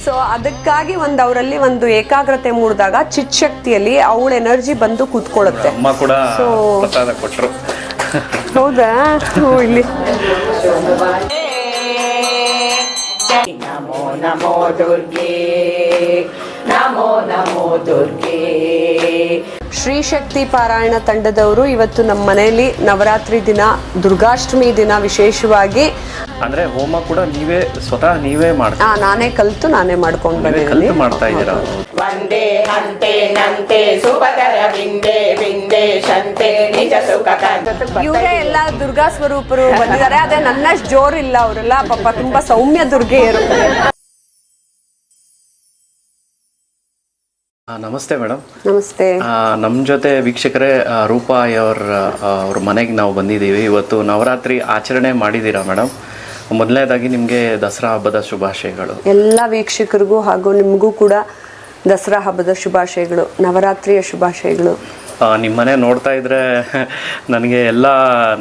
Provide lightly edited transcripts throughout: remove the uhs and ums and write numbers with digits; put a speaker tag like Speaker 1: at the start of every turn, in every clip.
Speaker 1: So ಅದಕ್ಕಾಗಿ ಅವರಲ್ಲಿ ಒಂದು ಏಕಾಗ್ರತೆ ಮೂಡಿದಾಗ ಚಿಚ್ಚಕ್ತಿಯಲ್ಲಿ ಅವಳ ಎನರ್ಜಿ ಬಂದು ಕೂತ್ಕೊಳ್ಳುತ್ತೆ.
Speaker 2: ಅಮ್ಮ ಕೂಡ ಪ್ರಸಾದ ಕೊಟ್ಟರು.
Speaker 1: ಹೌದಾ? ಇಲ್ಲಿ
Speaker 3: ನಮೋ ನಮೋ ದುರ್ಗೆ, ನಮೋ ನಮೋ ದುರ್ಗೆ.
Speaker 1: ಶ್ರೀ ಶಕ್ತಿ ಪಾರಾಯಣ ತಂಡದವರು ಇವತ್ತು ನಮ್ಮ ಮನೆಯಲ್ಲಿ ನವರಾತ್ರಿ ದಿನ, ದುರ್ಗಾಷ್ಟಮಿ ದಿನ ವಿಶೇಷವಾಗಿ
Speaker 2: ಅಂದ್ರೆ ಹೋಮ ಕೂಡ ನೀವೇ ಮಾಡ್ತೀರಾ?
Speaker 1: ನಾನೇ ಕಲ್ತು ನಾನೇ ಮಾಡ್ಕೊಂಡು ಬಂದಿದ್ದೀನಿ.
Speaker 2: ಮಾಡ್ತಾ ಇದ್ದೀರಾ?
Speaker 3: ವಂದೇ ಹಂತೆ ನಂತೆ ಸುಭದ್ರ ಬಿಂದೆ ಬಿಂದೆ ಶಂತೆ ನಿಜ ಸುಖ.
Speaker 1: ಇವರೇ ಎಲ್ಲ ದುರ್ಗಾ ಸ್ವರೂಪರು ಬಂದಿದ್ದಾರೆ. ಅದೇ ನನ್ನಷ್ಟು ಜೋರಿಲ್ಲ, ಅವರೆಲ್ಲ ಪಾಪ ತುಂಬಾ ಸೌಮ್ಯ ದುರ್ಗೆಯರು.
Speaker 2: ನಮಸ್ತೆ ಮೇಡಮ್.
Speaker 1: ನಮಸ್ತೆ.
Speaker 2: ನಮ್ಮ ಜೊತೆ ವೀಕ್ಷಕರೇ ರೂಪಾ ಅವ್ರ ಮನೆಗೆ ನಾವು ಬಂದಿದ್ದೀವಿ. ಇವತ್ತು ನವರಾತ್ರಿ ಆಚರಣೆ ಮಾಡಿದ್ದೀರಾ ಮೇಡಮ್? ಮೊದಲನೇದಾಗಿ ನಿಮಗೆ ದಸರಾ ಹಬ್ಬದ ಶುಭಾಶಯಗಳು.
Speaker 1: ಎಲ್ಲ ವೀಕ್ಷಕರಿಗೂ ಹಾಗೂ ನಿಮಗೂ ಕೂಡ ದಸರಾ ಹಬ್ಬದ ಶುಭಾಶಯಗಳು, ನವರಾತ್ರಿಯ ಶುಭಾಶಯಗಳು.
Speaker 2: ನಿಮ್ಮ ಮನೆ ನೋಡ್ತಾ ಇದ್ರೆ ನನಗೆ ಎಲ್ಲ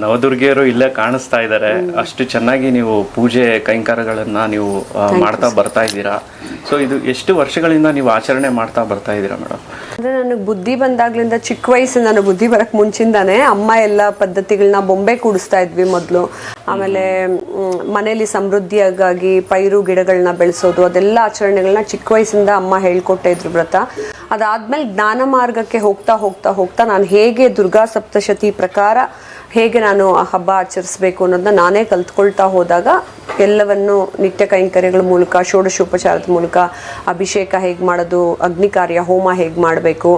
Speaker 2: ನವದುರ್ಗಿಯರು ಇಲ್ಲೇ ಕಾಣಿಸ್ತಾ ಇದ್ದಾರೆ. ಅಷ್ಟು ಚೆನ್ನಾಗಿ ನೀವು ಪೂಜೆ ಕೈಂಕರ್ಯಗಳನ್ನು ನೀವು ಮಾಡ್ತಾ ಬರ್ತಾ ಇದ್ದೀರಾ. ಸೊ ಇದು ಎಷ್ಟು ವರ್ಷಗಳಿಂದ ನೀವು ಆಚರಣೆ ಮಾಡ್ತಾ ಬರ್ತಾ ಇದ್ದೀರಾ ಮೇಡಮ್?
Speaker 1: ಅಂದರೆ ನನಗೆ ಬುದ್ಧಿ ಬಂದಾಗ್ಲಿಂದ, ಚಿಕ್ಕ ವಯಸ್ಸಿಂದ, ನನಗೆ ಬುದ್ಧಿ ಬರೋಕ್ಕೆ ಮುಂಚಿಂದಾನೇ ಅಮ್ಮ ಎಲ್ಲ ಪದ್ಧತಿಗಳನ್ನ ಬೊಂಬೆ ಕೂಡಿಸ್ತಾ ಇದ್ವಿ ಮೊದಲು. ಆಮೇಲೆ ಮನೇಲಿ ಸಮೃದ್ಧಿಯಾಗಿ ಪೈರು ಗಿಡಗಳನ್ನ ಬೆಳೆಸೋದು, ಅದೆಲ್ಲ ಆಚರಣೆಗಳನ್ನ ಚಿಕ್ಕ ವಯಸ್ಸಿಂದ ಅಮ್ಮ ಹೇಳ್ಕೊಟ್ಟೆ ಇದ್ರು ವ್ರತ. ಅದಾದ್ಮೇಲೆ ಜ್ಞಾನ ಮಾರ್ಗಕ್ಕೆ ಹೋಗ್ತಾ ಹೋಗ್ತಾ ಹೋಗ್ತಾ ನಾನು ಹೇಗೆ ದುರ್ಗಾ ಸಪ್ತಶತಿ ಪ್ರಕಾರ ಹೇಗೆ ನಾನು ಆ ಹಬ್ಬ ಆಚರಿಸ್ಬೇಕು ಅನ್ನೋದನ್ನ ನಾನೇ ಕಲ್ತ್ಕೊಳ್ತಾ ಹೋದಾಗ ಎಲ್ಲವನ್ನು ನಿತ್ಯ ಕೈಂಕರ್ಯಗಳ ಮೂಲಕ, ಷೋಡಶೋಪಚಾರದ ಮೂಲಕ, ಅಭಿಷೇಕ ಹೇಗೆ ಮಾಡೋದು, ಅಗ್ನಿ ಕಾರ್ಯ ಹೋಮ ಹೇಗೆ ಮಾಡಬೇಕು,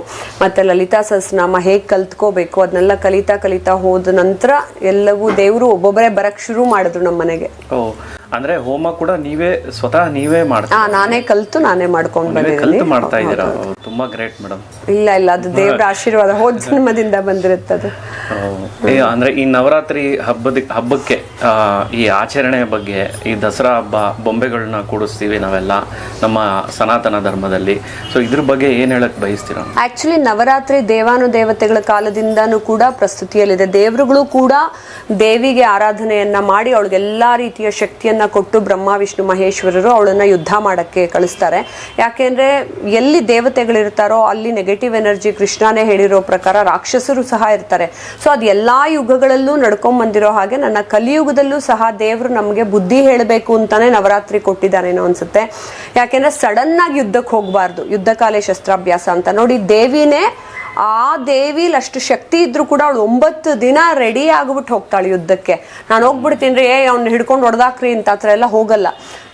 Speaker 1: ಮತ್ತು ಲಲಿತಾ ಸಹಸ್ರನಾಮ ಹೇಗೆ ಕಲ್ತ್ಕೋಬೇಕು, ಅದನ್ನೆಲ್ಲ ಕಲಿತಾ ಹೋದ ನಂತರ ಎಲ್ಲವೂ ದೇವರು ಒಬ್ಬೊಬ್ಬರೇ ಬರಕ್ಕೆ ಶುರು ಮಾಡಿದ್ರು ನಮ್ಮ ಮನೆಗೆ.
Speaker 2: ಅಂದ್ರೆ ಹೋಮ ಕೂಡ ನೀವೇ ಮಾಡ್ತೀರಾ?
Speaker 1: ನಾನೇ ಕಲ್ತು ನಾನೇ ಮಾಡ್ಕೊಂಡು ಬಂದಿದ್ದೀನಿ.
Speaker 2: ಮಾಡ್ತಾ ಇದ್ದೀರಾ? ತುಂಬಾ ಗ್ರೇಟ್ ಮೇಡಮ್.
Speaker 1: ಇಲ್ಲ ಅದು ದೇವರ ಆಶೀರ್ವಾದ, ಹೋದ ಜನ್ಮದಿಂದ ಬಂದಿರುತ್ತೆ ಅದು.
Speaker 2: ಅಂದ್ರೆ ಈ ನವರಾತ್ರಿ ಹಬ್ಬಕ್ಕೆ ಈ ಆಚರಣೆ ಬಗ್ಗೆ, ಈ ದಸರಾ ಹಬ್ಬ ಬೊಂಬೆಗಳನ್ನ ಕೂಡಿಸ್ತೀವಿ ನಾವೆಲ್ಲ ನಮ್ಮ ಸನಾತನ ಧರ್ಮದಲ್ಲಿ. ಸೊ ಇದ್ರ ಬಗ್ಗೆ ಏನ್ ಹೇಳಕ್ ಬಯಸ್ತೀರಾ?
Speaker 1: ಆಕ್ಚುಲಿ ನವರಾತ್ರಿ ದೇವಾನುದೇವತೆಗಳ ಕಾಲದಿಂದಾನು ಕೂಡ ಪ್ರಸ್ತುತಿಯಲ್ಲಿದೆ. ದೇವರುಗಳು ಕೂಡ ದೇವಿಗೆ ಆರಾಧನೆಯನ್ನ ಮಾಡಿ ಅವಳಿಗೆ ಎಲ್ಲಾ ರೀತಿಯ ಶಕ್ತಿಯನ್ನ ಕೊಟ್ಟು ಬ್ರಹ್ಮ ವಿಷ್ಣು ಮಹೇಶ್ವರರು ಅವಳನ್ನ ಯುದ್ಧ ಮಾಡಕ್ಕೆ ಕಳಿಸ್ತಾರೆ. ಯಾಕೆಂದ್ರೆ ಎಲ್ಲಿ ದೇವತೆಗಳಿರ್ತಾರೋ ಅಲ್ಲಿ ನೆಗೆಟಿವ್ ಎನರ್ಜಿ, ಕೃಷ್ಣನೇ ಹೇಳಿರೋ ಪ್ರಕಾರ ರಾಕ್ಷಸರು ಸಹ ಇರ್ತಾರೆ. ಸೊ ಅದು ಎಲ್ಲಾ ಯುಗಗಳಲ್ಲೂ ನಡ್ಕೊಂಡ್ ಬಂದಿರೋ ಹಾಗೆ ನನ್ನ ಕಲಿಯುಗದಲ್ಲೂ ಸಹ ದೇವರು ನಮಗೆ ಬುದ್ಧಿ ಹೇಳಬೇಕು ಅಂತಾನೆ ನವರಾತ್ರಿ ಕೊಟ್ಟಿದ್ದಾನೇನೋ ಅನ್ಸುತ್ತೆ. ಯಾಕೆಂದ್ರೆ ಸಡನ್ ಆಗಿ ಯುದ್ಧಕ್ಕೆ ಹೋಗ್ಬಾರ್ದು, ಯುದ್ಧ ಕಾಲೇ ಶಸ್ತ್ರಾಭ್ಯಾಸ ಅಂತ. ನೋಡಿ, ದೇವಿನೇ ಆ ದೇವಿಲಿ ಅಷ್ಟು ಶಕ್ತಿ ಇದ್ರು ಕೂಡ ಅವಳು 9 ದಿನ ರೆಡಿ ಆಗ್ಬಿಟ್ಟು ಹೋಗ್ತಾಳೆ ಯುದ್ಧಕ್ಕೆ. ನಾನು ಹೋಗ್ಬಿಡ್ತೀನಿ ಅವ್ನ ಹಿಡ್ಕೊಂಡು ಹೊಡೆದಾಕ್ರಿ ಅಂತ ಹತ್ರ ಎಲ್ಲ ಹೋಗಲ್ಲ.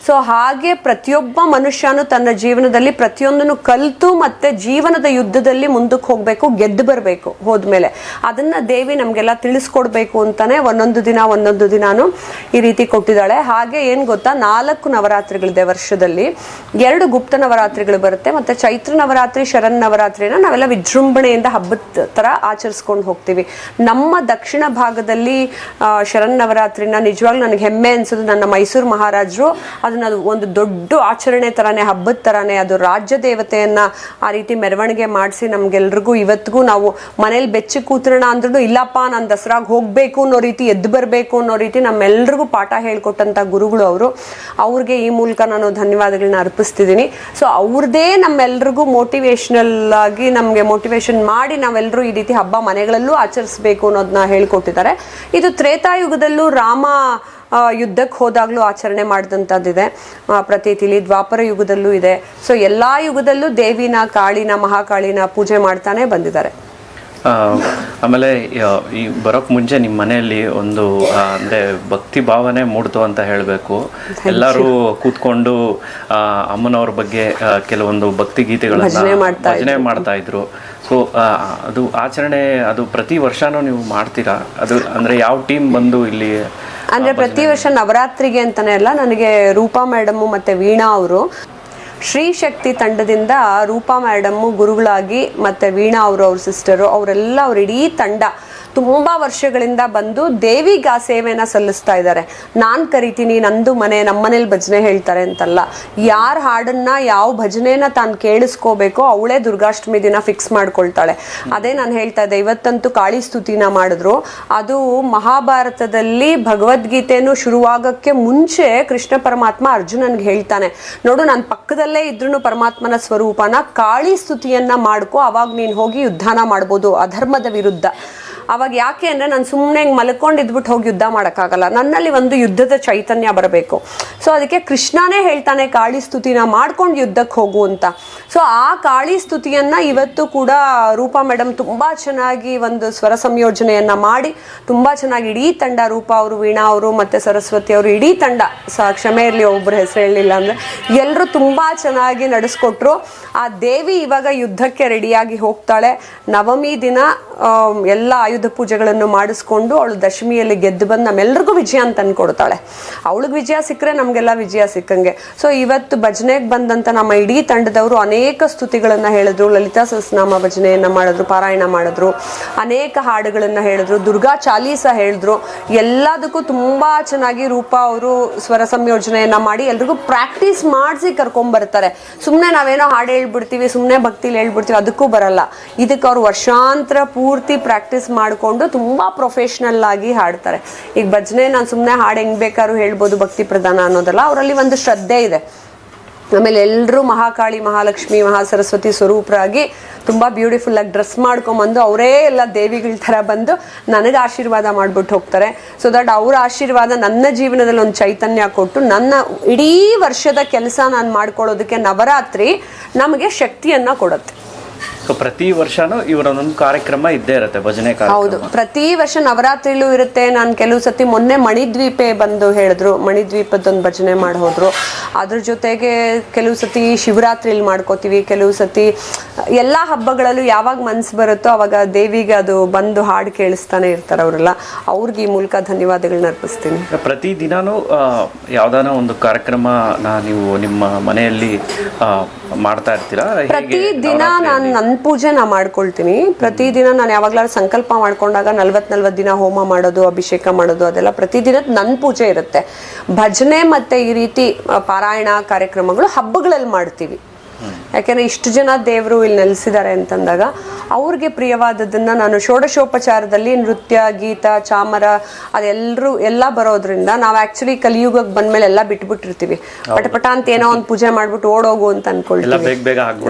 Speaker 1: ಸೊ ಹಾಗೆ ಪ್ರತಿಯೊಬ್ಬ ಮನುಷ್ಯನು ತನ್ನ ಜೀವನದಲ್ಲಿ ಪ್ರತಿಯೊಂದನ್ನು ಕಲಿತು ಮತ್ತೆ ಜೀವನದ ಯುದ್ಧದಲ್ಲಿ ಮುಂದಕ್ಕೆ ಹೋಗ್ಬೇಕು, ಗೆದ್ದು ಬರಬೇಕು. ಹೋದ್ಮೇಲೆ ಅದನ್ನ ದೇವಿ ನಮ್ಗೆಲ್ಲ ತಿಳಿಸ್ಕೊಡ್ಬೇಕು ಅಂತಾನೆ ಒಂದೊಂದು ದಿನಾನು ಈ ರೀತಿ ಕೊಟ್ಟಿದ್ದಾಳೆ. ಹಾಗೆ ಏನ್ ಗೊತ್ತಾ, 4 ನವರಾತ್ರಿಗಳಿದೆ ವರ್ಷದಲ್ಲಿ. 2 ಗುಪ್ತ ನವರಾತ್ರಿಗಳು ಬರುತ್ತೆ, ಮತ್ತೆ ಚೈತ್ರ ನವರಾತ್ರಿ, ಶರನ್ ನವರಾತ್ರಿನ ನಾವೆಲ್ಲ ವಿಜೃಂಭಣೆಯಿಂದ ಹಬ್ಬದ ತರ ಆಚರಿಸ್ಕೊಂಡು ಹೋಗ್ತೀವಿ. ನಮ್ಮ ದಕ್ಷಿಣ ಭಾಗದಲ್ಲಿ ಶರನ್ ನವರಾತ್ರಿನ ನಿಜವಾಗ್ಲೂ ನನಗೆ ಹೆಮ್ಮೆ ಅನ್ಸೋದು, ನನ್ನ ಮೈಸೂರು ಮಹಾರಾಜರು ಅದನ್ನ ಒಂದು ದೊಡ್ಡ ಆಚರಣೆ ತರಾನೇ, ಹಬ್ಬದ ತರಾನೇ, ಅದು ರಾಜ್ಯ ದೇವತೆಯನ್ನ ಆ ರೀತಿ ಮೆರವಣಿಗೆ ಮಾಡಿಸಿ ನಮ್ಗೆಲ್ರಿಗೂ ಇವತ್ತಿಗೂ ನಾವು ಮನೇಲಿ ಬೆಚ್ಚಿ ಕೂತ್ರೋಣ ಅಂದ್ರೂ ಇಲ್ಲಪ್ಪ ನಾನು ದಸರಾಗ ಹೋಗ್ಬೇಕು ಅನ್ನೋ ರೀತಿ, ಎದ್ದು ಬರಬೇಕು ಅನ್ನೋ ರೀತಿ ನಮ್ಮೆಲ್ರಿಗೂ ಪಾಠ ಹೇಳ್ಕೊಟ್ಟಂತ ಗುರುಗಳು ಅವರು. ಅವ್ರಿಗೆ ಈ ಮೂಲಕ ನಾನು ಧನ್ಯವಾದಗಳನ್ನ ಅರ್ಪಿಸ್ತಿದ್ದೀನಿ. ಸೊ ಅವ್ರದ್ದೇ ನಮ್ಮೆಲ್ರಿಗೂ ಮೋಟಿವೇಶನಲ್ ಆಗಿ ನಮ್ಗೆ ಮೋಟಿವೇಶನ್ ಮಾಡಿ ನಾವೆಲ್ಲರೂ ಈ ರೀತಿ ಹಬ್ಬ ಮನೆಗಳಲ್ಲೂ ಆಚರಿಸ್ಬೇಕು ಅನ್ನೋದನ್ನ ಹೇಳ್ಕೊಟ್ಟಿದ್ದಾರೆ. ಇದು ತ್ರೇತಾಯುಗದಲ್ಲೂ ರಾಮ ಯುದ್ಧಕ್ಕೆ ಹೋದಾಗ್ಲೂ ಆಚರಣೆ ಮಾಡಿದಂಥದ್ದಿದೆ ಪ್ರತೀತಿಲಿ. ದ್ವಾಪರ ಯುಗದಲ್ಲೂ ಇದೆ. ಸೊ ಎಲ್ಲಾ ಯುಗದಲ್ಲೂ ದೇವಿನ, ಕಾಳಿನ, ಮಹಾಕಾಳಿನ ಪೂಜೆ ಮಾಡ್ತಾನೆ ಬಂದಿದ್ದಾರೆ.
Speaker 2: ಆಮೇಲೆ ಈ ಬರೋಕ್ ಮುಂಚೆ ನಿಮ್ಮ ಮನೆಯಲ್ಲಿ ಒಂದು ಅಂದ್ರೆ ಭಕ್ತಿ ಭಾವನೆ ಮೂಡ್ತು ಅಂತ ಹೇಳಬೇಕು. ಎಲ್ಲರೂ ಕೂತ್ಕೊಂಡು ಅಮ್ಮನವ್ರ ಬಗ್ಗೆ ಕೆಲವೊಂದು ಭಕ್ತಿ ಗೀತೆಗಳನ್ನ ಭಜನೆ ಮಾಡ್ತಾ ಇದ್ರು. ಸೊ ಅದು ಆಚರಣೆ ಅದು ಪ್ರತಿ ವರ್ಷನೂ ನೀವು ಮಾಡ್ತೀರಾ? ಅದು ಅಂದ್ರೆ ಯಾವ ಟೀಮ್ ಬಂದು ಇಲ್ಲಿ?
Speaker 1: ಅಂದ್ರೆ ಪ್ರತಿ ವರ್ಷ ನವರಾತ್ರಿಗೆ ಅಂತಾನೆ ಅಲ್ಲ, ನನಗೆ ರೂಪಾ ಮೇಡಮ್ ಮತ್ತೆ ವೀಣಾ ಅವರು ಶ್ರೀ ಶಕ್ತಿ ತಂಡದಿಂದ ರೂಪಾ ಮೇಡಮ್ ಗುರುಗಳಾಗಿ, ಮತ್ತೆ ವೀಣಾ ಅವರು, ಅವ್ರ ಸಿಸ್ಟರು, ಅವರೆಲ್ಲ ಅವ್ರ ಇಡೀ ತಂಡ ತುಂಬಾ ವರ್ಷಗಳಿಂದ ಬಂದು ದೇವಿಗೆ ಆ ಸೇವೆನ ಸಲ್ಲಿಸ್ತಾ ಇದ್ದಾರೆ. ನಾನ್ ಕರಿತೀನಿ, ನಂದು ಮನೆ, ನಮ್ಮನೇಲಿ ಭಜನೆ ಹೇಳ್ತಾರೆ ಅಂತಲ್ಲ. ಯಾರ ಹಾಡನ್ನ ಯಾವ ಭಜನೆನ ತಾನು ಕೇಳಿಸ್ಕೋಬೇಕೋ ಅವಳೇ ದುರ್ಗಾಷ್ಟಮಿ ದಿನ ಫಿಕ್ಸ್ ಮಾಡ್ಕೊಳ್ತಾಳೆ. ಅದೇ ನಾನು ಹೇಳ್ತಾ ಇದ್ದೆ, ಇವತ್ತಂತೂ ಕಾಳಿ ಸ್ತುತಿನ ಮಾಡಿದ್ರು. ಅದು ಮಹಾಭಾರತದಲ್ಲಿ ಭಗವದ್ಗೀತೆನೂ ಶುರುವಾಗಕ್ಕೆ ಮುಂಚೆ ಕೃಷ್ಣ ಪರಮಾತ್ಮ ಅರ್ಜುನನ್ಗೆ ಹೇಳ್ತಾನೆ, ನೋಡು ನಾನು ಪಕ್ಕದಲ್ಲೇ ಇದ್ರೂ ಪರಮಾತ್ಮನ ಸ್ವರೂಪನ ಕಾಳಿ ಸ್ತುತಿಯನ್ನ ಮಾಡ್ಕೋ, ಅವಾಗ ನೀನು ಹೋಗಿ ಯುದ್ಧನ ಮಾಡ್ಬೋದು ಅಧರ್ಮದ ವಿರುದ್ಧ. ಅವಾಗ ಯಾಕೆ ಅಂದ್ರೆ ನಾನು ಸುಮ್ಮನೆ ಮಲ್ಕೊಂಡು ಇದ್ಬಿಟ್ಟು ಹೋಗಿ ಯುದ್ಧ ಮಾಡೋಕ್ಕಾಗಲ್ಲ, ನನ್ನಲ್ಲಿ ಒಂದು ಯುದ್ಧದ ಚೈತನ್ಯ ಬರಬೇಕು. ಸೊ ಅದಕ್ಕೆ ಕೃಷ್ಣನೇ ಹೇಳ್ತಾನೆ ಕಾಳಿ ಸ್ತುತಿನ ಮಾಡ್ಕೊಂಡು ಯುದ್ಧಕ್ಕೆ ಹೋಗು ಅಂತ. ಸೊ ಆ ಕಾಳಿ ಸ್ತುತಿಯನ್ನ ಇವತ್ತು ಕೂಡ ರೂಪಾ ಮೇಡಮ್ ತುಂಬಾ ಚೆನ್ನಾಗಿ ಒಂದು ಸ್ವರ ಸಂಯೋಜನೆಯನ್ನ ಮಾಡಿ ತುಂಬಾ ಚೆನ್ನಾಗಿ ಇಡೀ ತಂಡ, ರೂಪಾ ಅವರು, ವೀಣಾ ಅವರು ಮತ್ತೆ ಸರಸ್ವತಿ ಅವರು, ಇಡೀ ತಂಡ, ಕ್ಷಮೆ ಇರಲಿ ಒಬ್ಬರ ಹೆಸರು ಹೇಳಿಲ್ಲ ಅಂದ್ರೆ, ಎಲ್ಲರೂ ತುಂಬಾ ಚೆನ್ನಾಗಿ ನಡೆಸ್ಕೊಟ್ರು. ಆ ದೇವಿ ಇವಾಗ ಯುದ್ಧಕ್ಕೆ ರೆಡಿಯಾಗಿ ಹೋಗ್ತಾಳೆ. ನವಮಿ ದಿನ ಎಲ್ಲ ಆಯುಧ ಪೂಜೆಗಳನ್ನು ಮಾಡಿಸ್ಕೊಂಡು ಅವಳು ದಶಮಿಯಲ್ಲಿ ಗೆದ್ದು ಬಂದು ನಮ್ಮೆಲ್ರಿಗೂ ವಿಜಯ ಅಂತ ಅನ್ಕೊಡ್ತಾಳೆ. ಅವಳಿಗೆ ವಿಜಯ ಸಿಕ್ಕರೆ ನಮಗೆಲ್ಲ ವಿಜಯ ಸಿಕ್ಕಂಗೆ. ಸೊ ಇವತ್ತು ಭಜನೆಗೆ ಬಂದಂತ ನಮ್ಮ ಇಡೀ ತಂಡದವರು ಅನೇಕ ಸ್ತುತಿಗಳನ್ನ ಹೇಳಿದ್ರು, ಲಲಿತಾ ಸಹಸ್ರನಾಮ ಭಜನೆಯನ್ನ ಮಾಡಿದ್ರು, ಪಾರಾಯಣ ಮಾಡಿದ್ರು, ಅನೇಕ ಹಾಡುಗಳನ್ನ ಹೇಳಿದ್ರು, ದುರ್ಗಾ ಚಾಲೀಸ ಹೇಳಿದ್ರು. ಎಲ್ಲದಕ್ಕೂ ತುಂಬಾ ಚೆನ್ನಾಗಿ ರೂಪಾ ಅವರು ಸ್ವರ ಸಂಯೋಜನೆಯನ್ನ ಮಾಡಿ ಎಲ್ರಿಗೂ ಪ್ರಾಕ್ಟೀಸ್ ಮಾಡಿಸಿ ಕರ್ಕೊಂಡ್ಬರ್ತಾರೆ. ಸುಮ್ಮನೆ ನಾವೇನೋ ಹಾಡು ಹೇಳ್ಬಿಡ್ತೀವಿ, ಸುಮ್ಮನೆ ಭಕ್ತಿಲಿ ಹೇಳ್ಬಿಡ್ತೀವಿ, ಅದಕ್ಕೂ ಬರಲ್ಲ. ಇದಕ್ಕೆ ಅವ್ರು ವರ್ಷಾಂತರ ಪೂರ್ತಿ ಪ್ರಾಕ್ಟೀಸ್ ಮಾಡಿಕೊಂಡು ತುಂಬಾ ಪ್ರೊಫೆಷನಲ್ ಆಗಿ ಹಾಡ್ತಾರೆ. ಈಗ ಭಜನೆ ನಾನು ಸುಮ್ಮನೆ ಹಾಡು ಹೆಂಗ್ ಬೇಕಾದ್ರೂ ಹೇಳ್ಬೋದು ಭಕ್ತಿ ಪ್ರಧಾನ ಅನ್ನೋದಲ್ಲ, ಅವರಲ್ಲಿ ಒಂದು ಶ್ರದ್ಧೆ ಇದೆ. ಆಮೇಲೆ ಎಲ್ಲರೂ ಮಹಾಕಾಳಿ, ಮಹಾಲಕ್ಷ್ಮಿ, ಮಹಾಸರಸ್ವತಿ ಸ್ವರೂಪರಾಗಿ ತುಂಬಾ ಬ್ಯೂಟಿಫುಲ್ ಆಗಿ ಡ್ರೆಸ್ ಮಾಡ್ಕೊಂಬಂದು ಅವರೇ ಎಲ್ಲ ದೇವಿಗಳ ಥರ ಬಂದು ನನಗೆ ಆಶೀರ್ವಾದ ಮಾಡ್ಬಿಟ್ಟು ಹೋಗ್ತಾರೆ. ಸೊ ದಟ್ ಅವ್ರ ಆಶೀರ್ವಾದ ನನ್ನ ಜೀವನದಲ್ಲಿ ಒಂದು ಚೈತನ್ಯ ಕೊಟ್ಟು ನನ್ನ ಇಡೀ ವರ್ಷದ ಕೆಲಸ ನಾನು ಮಾಡ್ಕೊಳ್ಳೋದಕ್ಕೆ ನವರಾತ್ರಿ ನಮಗೆ ಶಕ್ತಿಯನ್ನ ಕೊಡುತ್ತೆ.
Speaker 2: ಸೊ ಪ್ರತಿ ವರ್ಷನೂ ಇವರೊಂದೊಂದು ಕಾರ್ಯಕ್ರಮ ಇದ್ದೇ ಇರುತ್ತೆ, ಭಜನೆ ಕಾರ್ಯಕ್ರಮ.
Speaker 1: ಹೌದು, ಪ್ರತಿ ವರ್ಷ ನವರಾತ್ರಿಲೂ ಇರುತ್ತೆ. ನಾನು ಕೆಲವು ಸತಿ ಮೊನ್ನೆ ಮಣಿದ್ವೀಪೆ ಬಂದು ಹೇಳಿದ್ರು, ಮಣಿದ್ವೀಪದೊಂದು ಭಜನೆ ಮಾಡಿ ಹೋದ್ರು. ಅದ್ರ ಜೊತೆಗೆ ಕೆಲವು ಸತಿ ಶಿವರಾತ್ರಿಲಿ ಮಾಡ್ಕೋತೀವಿ, ಕೆಲವು ಸತಿ ಎಲ್ಲಾ ಹಬ್ಬಗಳಲ್ಲೂ ಯಾವಾಗ ಮನ್ಸು ಬರುತ್ತೋ ಅವಾಗ ದೇವಿಗೆ ಅದು ಬಂದು ಹಾಡು ಕೇಳಿಸ್ತಾನೆ ಇರ್ತಾರೆ ಅವರೆಲ್ಲ. ಅವ್ರಿಗೆ ಈ ಮೂಲಕ ಧನ್ಯವಾದಗಳನ್ನ ಅರ್ಪಿಸ್ತೀನಿ.
Speaker 2: ಪ್ರತಿ ದಿನಾನು ಯಾವ್ದಾನ ಒಂದು ಕಾರ್ಯಕ್ರಮನ ನೀವು ನಿಮ್ಮ ಮನೆಯಲ್ಲಿ ಮಾಡ್ತಾ ಇರ್ತೀರಾ?
Speaker 1: ಪ್ರತಿ ದಿನ ನಾನು ನನ್ನ ಪೂಜೆ ನಾ ಮಾಡ್ಕೊಳ್ತೀನಿ. ಪ್ರತಿದಿನ ನಾನು ಯಾವಾಗ್ಲಾದ್ರು ಸಂಕಲ್ಪ ಮಾಡ್ಕೊಂಡಾಗ 40 ದಿನ ಹೋಮ ಮಾಡೋದು, ಅಭಿಷೇಕ ಮಾಡೋದು, ಅದೆಲ್ಲ ಪ್ರತಿದಿನ ನನ್ನ ಪೂಜೆ ಇರುತ್ತೆ. ಭಜನೆ ಮತ್ತೆ ಈ ರೀತಿ ಪಾರಾಯಣ ಕಾರ್ಯಕ್ರಮಗಳು ಹಬ್ಬಗಳಲ್ಲಿ ಮಾಡ್ತೀವಿ. ಯಾಕೆಂದ್ರೆ ಇಷ್ಟು ಜನ ದೇವರು ಇಲ್ಲಿ ನೆಲೆಸಿದ್ದಾರೆ ಅಂತಂದಾಗ ಅವ್ರಿಗೆ ಪ್ರಿಯವಾದದನ್ನ ನಾನು ಷೋಡಶೋಪಚಾರದಲ್ಲಿ ನೃತ್ಯ, ಗೀತ, ಚಾಮರ ಎಲ್ಲ ಬರೋದ್ರಿಂದ ನಾವು ಆಕ್ಚುಲಿ ಕಲಿಯುಗಕ್ಕೆ ಬಂದ್ಮೇಲೆ ಎಲ್ಲ ಬಿಟ್ಬಿಟ್ಟಿರ್ತೀವಿ. ಪಟಪಟ ಅಂತ ಏನೋ ಒಂದು ಪೂಜೆ ಮಾಡ್ಬಿಟ್ಟು ಓಡೋಗು ಅಂತ ಅನ್ಕೊಳ್ತೀವಿ.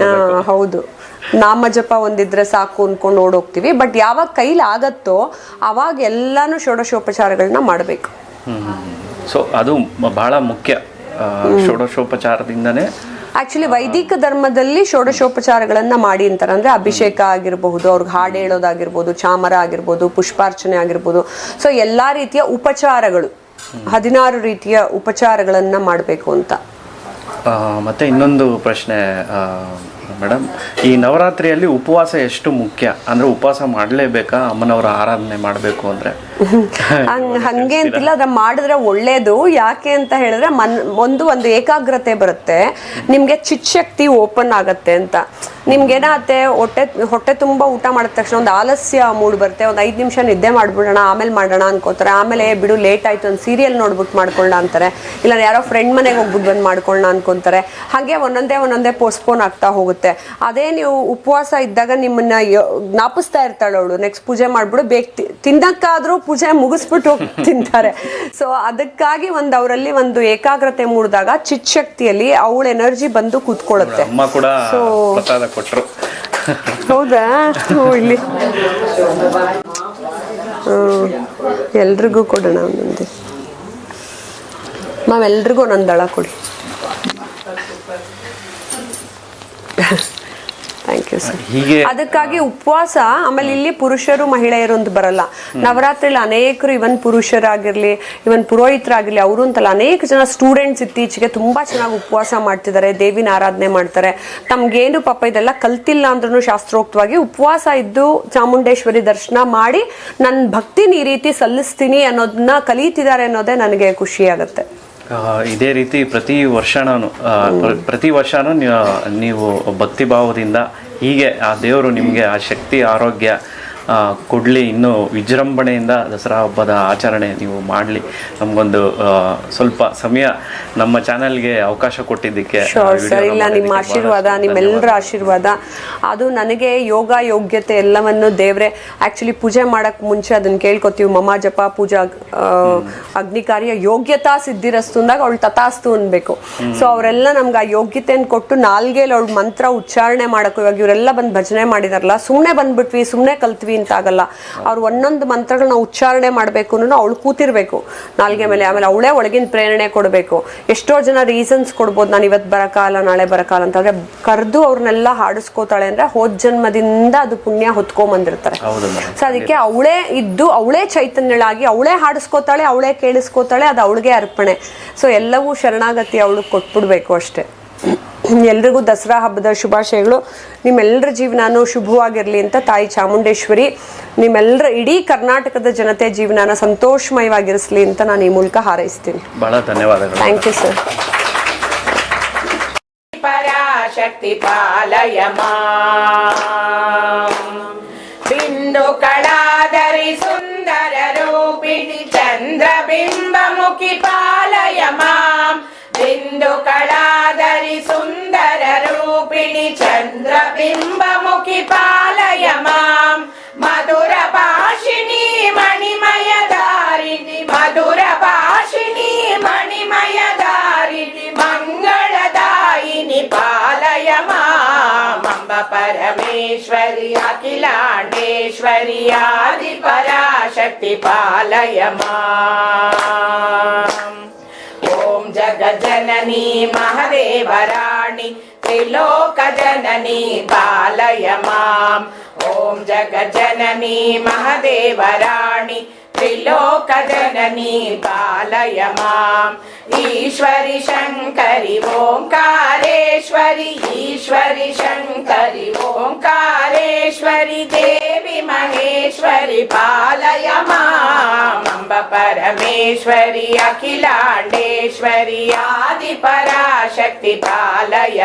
Speaker 1: ಹೌದು, ನಾಮ ಜಪ ಒಂದಿದ್ರೆ ಸಾಕು ಅನ್ಕೊಂಡು ಓಡೋಗ್ತೀವಿ. ಬಟ್ ಯಾವಾಗ ಕೈಲಿ ಆಗತ್ತೋ ಅವಾಗ ಎಲ್ಲಾನು ಷೋಡಶೋಪಚಾರಗಳನ್ನ ಮಾಡಬೇಕು.
Speaker 2: ಸೊ ಅದು ಬಹಳ ಮುಖ್ಯ. ಷೋಡಶೋಪಚಾರದಿಂದನೇ
Speaker 1: ಆಕ್ಚುಲಿ ವೈದಿಕ ಧರ್ಮದಲ್ಲಿ ಷೋಡಶೋಪಚಾರಗಳನ್ನ ಮಾಡಿ ಅಂತಾರೆ. ಅಂದ್ರೆ ಅಭಿಷೇಕ ಆಗಿರಬಹುದು, ಅವ್ರಿಗೆ ಹಾಡು ಹೇಳೋದಾಗಿರ್ಬೋದು, ಚಾಮರ ಆಗಿರ್ಬೋದು, ಪುಷ್ಪಾರ್ಚನೆ ಆಗಿರ್ಬೋದು. ಸೊ ಎಲ್ಲಾ ರೀತಿಯ ಉಪಚಾರಗಳು, 16 ರೀತಿಯ ಉಪಚಾರಗಳನ್ನ ಮಾಡಬೇಕು ಅಂತ.
Speaker 2: ಮತ್ತೆ ಇನ್ನೊಂದು ಪ್ರಶ್ನೆ ಮೇಡಮ್, ಈ ನವರಾತ್ರಿಯಲ್ಲಿ ಉಪವಾಸ ಎಷ್ಟು ಮುಖ್ಯ? ಅಂದ್ರೆ ಉಪವಾಸ ಮಾಡಲೇಬೇಕಾ ಅಮ್ಮನವರ ಆರಾಧನೆ ಮಾಡಬೇಕು ಅಂದ್ರೆ?
Speaker 1: ಹಂಗೆ ಅಂತಿಲ್ಲ, ಅದ್ರ ಮಾಡಿದ್ರೆ ಒಳ್ಳೇದು. ಯಾಕೆ ಅಂತ ಹೇಳಿದ್ರೆ ಒಂದು ಏಕಾಗ್ರತೆ ಬರುತ್ತೆ, ನಿಮ್ಗೆ ಚಿತ್ತಶಕ್ತಿ ಓಪನ್ ಆಗತ್ತೆ ಅಂತ. ನಿಮ್ಗೇನಾಗತ್ತೆ, ಹೊಟ್ಟೆ ತುಂಬಾ ಊಟ ಮಾಡಿದ ತಕ್ಷಣ ಒಂದು ಆಲಸ್ಯ ಮೂಡ್ ಬರುತ್ತೆ. ಒಂದು 5 ನಿಮಿಷ ನಿದ್ದೆ ಮಾಡ್ಬಿಡೋಣ, ಆಮೇಲೆ ಮಾಡೋಣ ಅನ್ಕೋತಾರೆ. ಆಮೇಲೆ ಬಿಡು ಲೇಟ್ ಆಯ್ತು, ಒಂದು ಸೀರಿಯಲ್ ನೋಡ್ಬಿಟ್ಟು ಮಾಡ್ಕೊಳ್ಳ ಅಂತಾರೆ. ಇಲ್ಲ ಯಾರೋ ಫ್ರೆಂಡ್ ಮನೆಗೆ ಹೋಗ್ಬಿಟ್ಟು ಬಂದು ಮಾಡ್ಕೊಳ್ಳೋಣ ಅನ್ಕೊಂತಾರೆ. ಹಾಗೆ ಒಂದೊಂದೇ ಪೋಸ್ಟ್ಪೋನ್ ಆಗ್ತಾ ಹೋಗುತ್ತೆ. ಅದೇ ನೀವು ಉಪವಾಸ ಇದ್ದಾಗ ನಿಮ್ಮನ್ನ ಜ್ಞಾಪಿಸ್ತಾ ಇರ್ತಾಳೆ ಅವಳು, ನೆಕ್ಸ್ಟ್ ಪೂಜೆ ಮಾಡ್ಬಿಡು, ಬೇಗ ತಿನ್ನಕ್ಕಾದ್ರೂ ಪೂಜೆ ಮುಗಿಸ್ಬಿಟ್ಟು ತಿಂತಾರೆ. ಸೊ ಅದಕ್ಕಾಗಿ ಅವರಲ್ಲಿ ಒಂದು ಏಕಾಗ್ರತೆ ಮೂಡಿದಾಗ ಚಿತ್ತಶಕ್ತಿಯಲ್ಲಿ ಅವಳ ಎನರ್ಜಿ ಬಂದು ಕೂತ್ಕೊಳ್ಳುತ್ತೆ.
Speaker 2: ಕೊಟ್ರು.
Speaker 1: ಹೌದಾ? ಇಲ್ಲಿ ಎಲ್ರಿಗೂ ಕೊಡೋಣ ಒಂದೊಂದು. ನಾವೆಲ್ರಿಗೂ ಒಂದೊಂದು ದಳ ಕೊಡಿ. Thank you sir. ಅದಕ್ಕಾಗಿ ಉಪವಾಸ. ಆಮೇಲೆ ಇಲ್ಲಿ ಪುರುಷರು ಮಹಿಳೆಯರು ಅಂತ ಬರಲ್ಲ. ನವರಾತ್ರಿಲಿ ಅನೇಕರು, ಇವನ್ ಪುರುಷರಾಗಿರ್ಲಿ, ಇವನ್ ಪುರೋಹಿತರಾಗಿರ್ಲಿ, ಅವರು ಅಂತಲ್ಲ, ಅನೇಕ ಜನ ಸ್ಟೂಡೆಂಟ್ಸ್ ಇತ್ತೀಚೆಗೆ ತುಂಬಾ ಚೆನ್ನಾಗಿ ಉಪವಾಸ ಮಾಡ್ತಿದ್ದಾರೆ, ದೇವಿನ ಆರಾಧನೆ ಮಾಡ್ತಾರೆ. ತಮ್ಗೇನು ಪಾಪ ಇದೆಲ್ಲ ಕಲ್ತಿಲ್ಲ ಅಂದ್ರೂ ಶಾಸ್ತ್ರೋಕ್ತವಾಗಿ ಉಪವಾಸ ಇದ್ದು ಚಾಮುಂಡೇಶ್ವರಿ ದರ್ಶನ ಮಾಡಿ ನನ್ನ ಭಕ್ತಿನ ಈ ರೀತಿ ಸಲ್ಲಿಸ್ತೀನಿ ಅನ್ನೋದನ್ನ ಕಲಿತಿದ್ದಾರೆ ಅನ್ನೋದೇ ನನಗೆ ಖುಷಿ ಆಗುತ್ತೆ.
Speaker 2: ಇದೇ ರೀತಿ ಪ್ರತಿ ವರ್ಷನೂ ನೀವು ಭಕ್ತಿ ಭಾವದಿಂದ ಹೀಗೆ ಆ ದೇವರು ನಿಮಗೆ ಆ ಶಕ್ತಿ, ಆರೋಗ್ಯ ಕೊಡಲಿ, ಇನ್ನೂ ವಿಜೃಂಭಣೆಯಿಂದ ದಸರಾ ಹಬ್ಬದ ಆಚರಣೆ ನೀವು ಮಾಡಲಿ. ನಮಗೊಂದು ಸ್ವಲ್ಪ ಸಮಯ ನಮ್ಮ ಚಾನಲ್ಗೆ ಅವಕಾಶ ಕೊಟ್ಟಿದ್ದಕ್ಕೆ
Speaker 1: ಸರ್, ಇಲ್ಲ ನಿಮ್ಮ ಆಶೀರ್ವಾದ, ನಿಮ್ಮೆಲ್ಲರ ಆಶೀರ್ವಾದ ಅದು ನನಗೆ ಯೋಗ ಯೋಗ್ಯತೆ ಎಲ್ಲವನ್ನು ದೇವ್ರೆ ಆಕ್ಚುಲಿ ಪೂಜೆ ಮಾಡಕ್ ಮುಂಚೆ ಅದನ್ನ ಕೇಳ್ಕೊತೀವಿ, ಮಮ ಜಪ ಪೂಜಾ ಅಗ್ನಿ ಕಾರ್ಯ ಯೋಗ್ಯತಾ ಸಿದ್ಧಿರಸ್ತು ಅಂದಾಗ ಅವಳು ತಥಾಸ್ತು ಅನ್ಬೇಕು. ಸೊ ಅವರೆಲ್ಲ ನಮ್ಗೆ ಆ ಯೋಗ್ಯತೆಯನ್ನು ಕೊಟ್ಟು ನಾಲ್ಗೆಲ್ ಅವಳು ಮಂತ್ರ ಉಚ್ಚಾರಣೆ ಮಾಡಕ್ಕೂ, ಇವಾಗ ಇವರೆಲ್ಲ ಬಂದು ಭಜನೆ ಮಾಡಿದಾರಲ್ಲ, ಸುಮ್ಮನೆ ಬಂದ್ಬಿಟ್ವಿ ಸುಮ್ಮನೆ ಕಲ್ತ್ವಿ ಅಂತ ಆಗಲ್ಲ. ಅವ್ರು ಒಂದೊಂದು ಮಂತ್ರಗಳನ್ನ ಉಚ್ಚಾರಣೆ ಮಾಡಬೇಕು ಅನ್ನೋ ಅವಳು ಕೂತಿರ್ಬೇಕು ನಾಲ್ಗೆ ಮೇಲೆ. ಆಮೇಲೆ ಅವಳೇ ಒಳಗಿನ ಪ್ರೇರಣೆ ಕೊಡಬೇಕು. ಎಷ್ಟೋ ಜನ ರೀಸನ್ಸ್ ಕೊಡ್ಬೋದು, ನಾನು ಇವತ್ತು ಬರಕಾಲ ನಾಳೆ ಬರಕಾಲ ಅಂತ, ಆದ್ರೆ ಕರೆದು ಅವ್ರನ್ನೆಲ್ಲ ಹಾಡಿಸ್ಕೋತಾಳೆ ಅಂದ್ರೆ ಹೋದ್ ಜನ್ಮದಿಂದ ಅದು ಪುಣ್ಯ ಹೊತ್ಕೊಂಬಂದಿರ್ತಾರೆ. ಸೊ ಅದಕ್ಕೆ ಅವಳೇ ಇದ್ದು ಅವಳೇ ಚೈತನ್ಯಳಾಗಿ ಅವಳೇ ಹಾಡಿಸ್ಕೋತಾಳೆ, ಅವಳೇ ಕೇಳಿಸ್ಕೋತಾಳೆ, ಅದು ಅವಳಿಗೆ ಅರ್ಪಣೆ. ಸೊ ಎಲ್ಲವೂ ಶರಣಾಗತಿ ಅವಳಿಗೆ ಕೊಟ್ಬಿಡ್ಬೇಕು ಅಷ್ಟೇ. ಎಲ್ರಿಗೂ ದಸರಾ ಹಬ್ಬದ ಶುಭಾಶಯಗಳು. ನಿಮ್ಮೆಲ್ಲರ ಜೀವನಾನು ಶುಭವಾಗಿರಲಿ ಅಂತ ತಾಯಿ ಚಾಮುಂಡೇಶ್ವರಿ ನಿಮ್ಮೆಲ್ಲರ ಇಡೀ ಕರ್ನಾಟಕದ ಜನತೆ ಜೀವನಾನ ಸಂತೋಷಮಯವಾಗಿರಿಸಲಿ ಅಂತ ನಾನು ಈ ಮೂಲಕ ಹಾರೈಸ್ತೀನಿ.
Speaker 2: ಬಹಳ ಧನ್ಯವಾದಗಳು.
Speaker 1: Thank you sir.
Speaker 3: ಪರಾಶಕ್ತಿ ಪಾಲಯ ಬಿಂದು ಕಳಾದರಿ ಸುಂದರ ರೂಪಿಣಿ ಚಂದ್ರಬಿಂಬ ಮುಖಿ ಪಾಲಯ ಬಿಂದು ಕಳಾದರಿ ಸುಂದರ ರೂಪಿಣಿ ಚಂದ್ರಬಿಂಬ ಮುಖಿ ಪಾಲಯ ಮಧುರ ಭಾಷಿಣಿ ಮಣಿಮಯ ದಾರಿಣಿ ಮಧುರ ಭಾಷಿಣಿ ಮಣಿಮಯ ದಾರಿಣಿ ಮಂಗಳದಾಯಿನಿ ಪಾಲಯ ಮಂಬ ಪರಮೇಶ್ವರಿ ಅಖಿಲಾಂಡೇಶ್ವರಿ ಆದಿ ಪರಾಶಕ್ತಿ ಪಾಲಯ ಓಂ ಜಗಜ್ಜನನಿ ಮಹದೇವರಾಣಿ ತ್ರಿಲೋಕ ಜನನಿ ಪಾಲಯ ಓಂ ಜಗಜ್ಜನನಿ ಮಹದೇವರಾಣಿ ತ್ರಿಲೋಕ ಜನನಿ ಪಾಲಯ ಈಶ್ವರಿ ಶಂಕರಿ ಓಂಕಾರೇಶ್ವರಿ ಈಶ್ವರಿ ಶಂಕರಿ ಓಂಕಾರೇಶ್ವರಿ ದೇವಿ ಮಹೇಶ್ವರಿ ಪಾಲಯ ಅಂಬ ಪರಮೇಶ್ವರಿ ಅಖಿಲಾಂಡೇಶ್ವರಿ ಆದಿ ಪರಾಶಕ್ತಿ ಪಾಲಯ